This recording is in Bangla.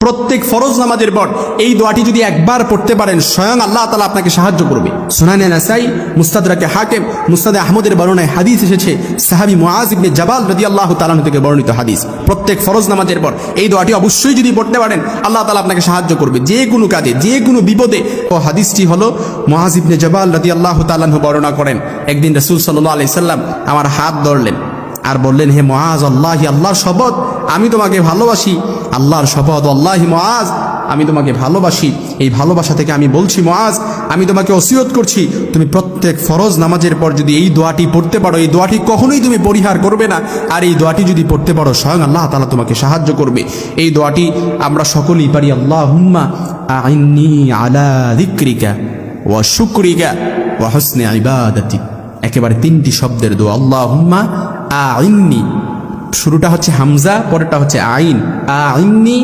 প্রত্যেক ফরজ নামাজের পর এই দোয়াটি যদি একবার পড়তে পারেন স্বয়ং আল্লাহ তাআলা আপনাকে সাহায্য করবে। সুনানে নাসাই, মুস্তাদরাকে হাকিম, মুসনাদে আহমদের বর্ণনায় হাদিস এসেছে, সাহাবী মুআজ ইবনে জাবাল রাদিয়াল্লাহু তাআলা থেকে বর্ণিত হাদিস। প্রত্যেক ফরজ নামাজের পর এই দোয়াটি অবশ্যই যদি পড়তে পারেন আল্লাহ তাআলা আপনাকে সাহায্য করবে যে কোনো কাজে, যে কোনো বিপদে। ও হাদিসটি হলো মুআজ ইবনে জাবাল রাদিয়াল্লাহু তাআলা বর্ণনা করেন, একদিন রাসূল সাল্লাল্লাহু আলাইহি সাল্লাম আমার হাত ধরলেন আর বললেন, হে মুআজ, আল্লাহি, আল্লাহর শপথ আমি তোমাকে ভালোবাসি। আল্লাহর শপথ, আল্লাহি মুআজ আমি তোমাকে ভালোবাসি। এই ভালোবাসা থেকে আমি বলছি মুআজ, আমি তোমাকে ওসিয়ত করছি, তুমি প্রত্যেক ফরজ নামাজের পর যদি এই দোয়াটি পড়তে পারো, এই দোয়াটি কখনোই তুমি পরিহার করবে না। আর এই দোয়াটি যদি পড়তে পারো স্বয়ং আল্লাহ তাআলা তোমাকে সাহায্য করবে। এই দোয়াটি আমরা সকলেই পারি। আল্লাহুম্মা আইন্নি আলা যিকরিকা ওয়া শুকরিকা ওয়া হুসনি ইবাদাতিক। একেবারে 3টি শব্দের দোয়া। আল্লাহুম্মা আইন্নি, শুরুটা হচ্ছে হামজা, পরেরটা হচ্ছে আইন। আইন্নি